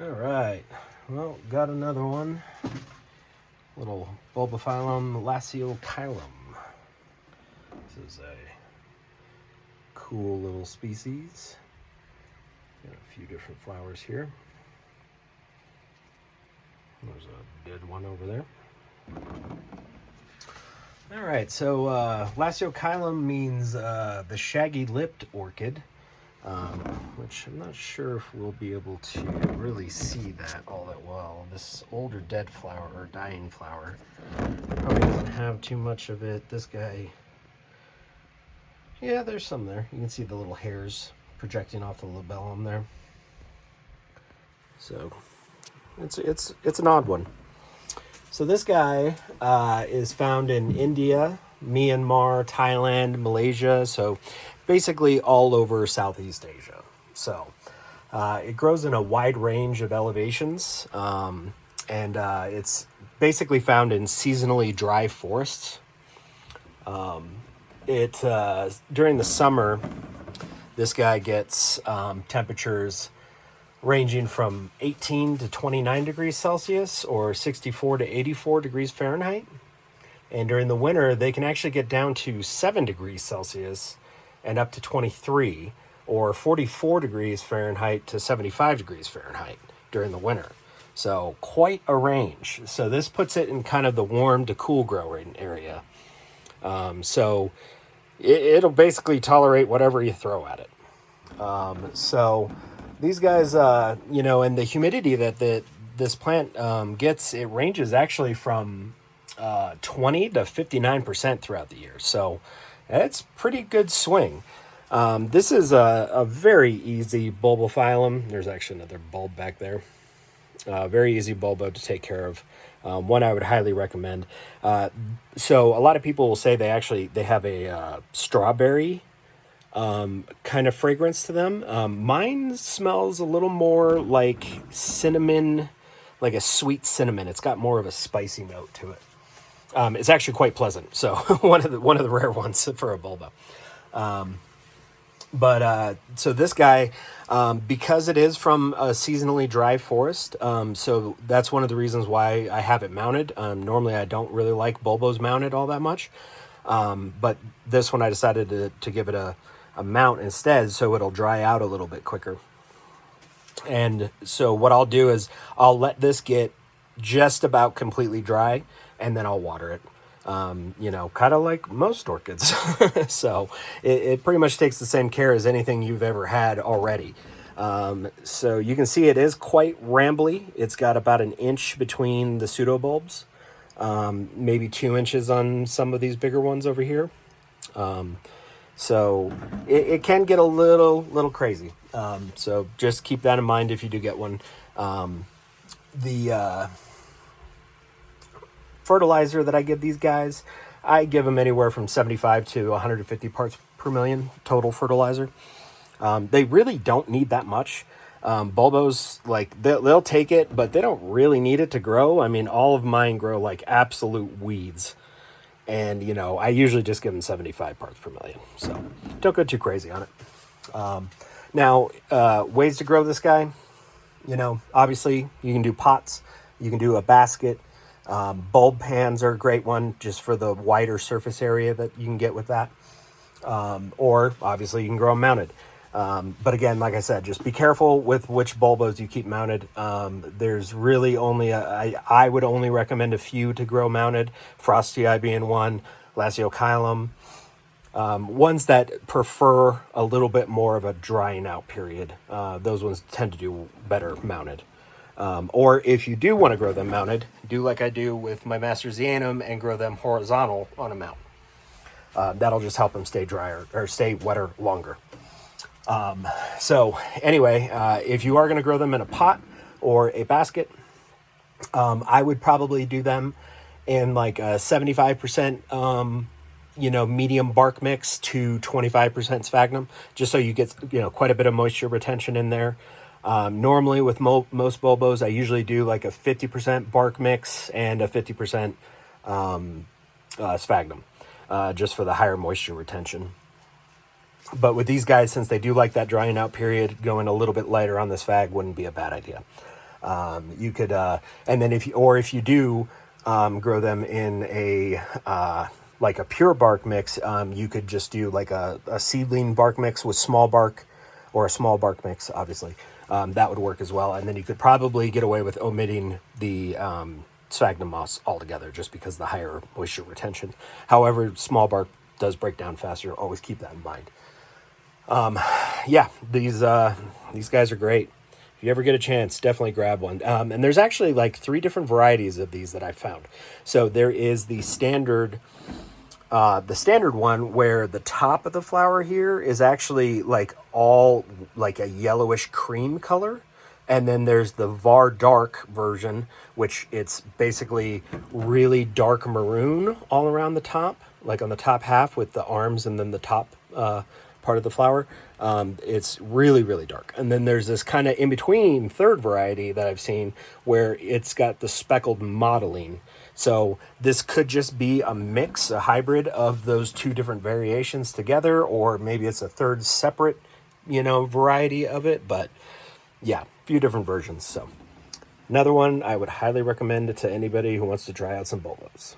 All right, well, got another one. Little Bulbophyllum lasiochilum. This is a cool little species. Got a few different flowers here. There's a dead one over there. All right, so lasiochilum means the shaggy-lipped orchid, which I'm not sure if we'll be able to really see that all that well. This older dead flower, or dying flower, probably doesn't have too much of it. This guy, yeah, there's some there. You can see the little hairs projecting off the labellum there. So it's an odd one. So this guy is found in India, Myanmar, Thailand, Malaysia, so basically all over Southeast Asia. So it grows in a wide range of elevations, and it's basically found in seasonally dry forests. During the summer, this guy gets temperatures ranging from 18 to 29 degrees Celsius or 64 to 84 degrees Fahrenheit. And during the winter, they can actually get down to 7 degrees Celsius and up to 23 or 44 degrees Fahrenheit to 75 degrees Fahrenheit during the winter. So quite a range. So this puts it in kind of the warm to cool growing area. So it'll basically tolerate whatever you throw at it. So these guys, and the humidity that this plant gets, it ranges actually from 20 to 59% throughout the year. So it's pretty good swing. This is a very easy bulbophyllum. There's actually another bulb back there. Very easy bulbo to take care of. One I would highly recommend. So a lot of people will say they have a strawberry kind of fragrance to them. Mine smells a little more like cinnamon, like a sweet cinnamon. It's got more of a spicy note to it. It's actually quite pleasant. So one of the rare ones for a bulbo. So this guy, because it is from a seasonally dry forest, so that's one of the reasons why I have it mounted. Normally I don't really like bulbos mounted all that much. But this one I decided to give it a mount instead, so it'll dry out a little bit quicker. And so what I'll do is I'll let this get just about completely dry, and then I'll water it. Kind of like most orchids. So it pretty much takes the same care as anything you've ever had already. So you can see it is quite rambly. It's got about an inch between the pseudobulbs, maybe 2 inches on some of these bigger ones over here. So it can get a little crazy. So just keep that in mind if you do get one. The fertilizer that I give these guys, I give them anywhere from 75 to 150 parts per million total fertilizer. They really don't need that much. Bulbos, like they'll take it, but they don't really need it to grow. I mean, all of mine grow like absolute weeds. And, I usually just give them 75 parts per million. So don't go too crazy on it. Now, ways to grow this guy, obviously you can do pots. You can do a basket. Bulb pans are a great one just for the wider surface area that you can get with that. Or obviously you can grow them mounted. But again, like I said, just be careful with which bulbos you keep mounted. There's really only I would only recommend a few to grow mounted, Frosty Eye being one, lasiochilum. Ones that prefer a little bit more of a drying out period. Those ones tend to do better mounted. Or if you do want to grow them mounted, do like I do with my Master Zeanum and grow them horizontal on a mount. That'll just help them stay drier or stay wetter longer. So anyway, if you are going to grow them in a pot or a basket, I would probably do them in like a 75%, medium bark mix to 25% sphagnum, just so you get, quite a bit of moisture retention in there. Normally with most bulbos, I usually do like a 50% bark mix and a 50% sphagnum, just for the higher moisture retention. But with these guys, since they do like that drying out period, going a little bit lighter on this fag wouldn't be a bad idea. You could, and then if you do grow them in a like a pure bark mix, you could just do like a seedling bark mix with small bark, or a small bark mix, obviously. That would work as well. And then you could probably get away with omitting the sphagnum moss altogether, just because of the higher moisture retention. However, small bark does break down faster. Always keep that in mind. Yeah, these guys are great. If you ever get a chance, definitely grab one. And there's actually like 3 different varieties of these that I found. So there is the standard one where the top of the flower here is actually like all like a yellowish cream color. And then there's the Var Dark version, which it's basically really dark maroon all around the top, like on the top half with the arms and then the top part of the flower. It's really, really dark. And then there's this kind of in-between third variety that I've seen where it's got the speckled mottling. So this could just be a mix, a hybrid of those 2 different variations together, or maybe it's a third separate, variety of it. But yeah, a few different versions. So another one I would highly recommend it to anybody who wants to try out some bulbos.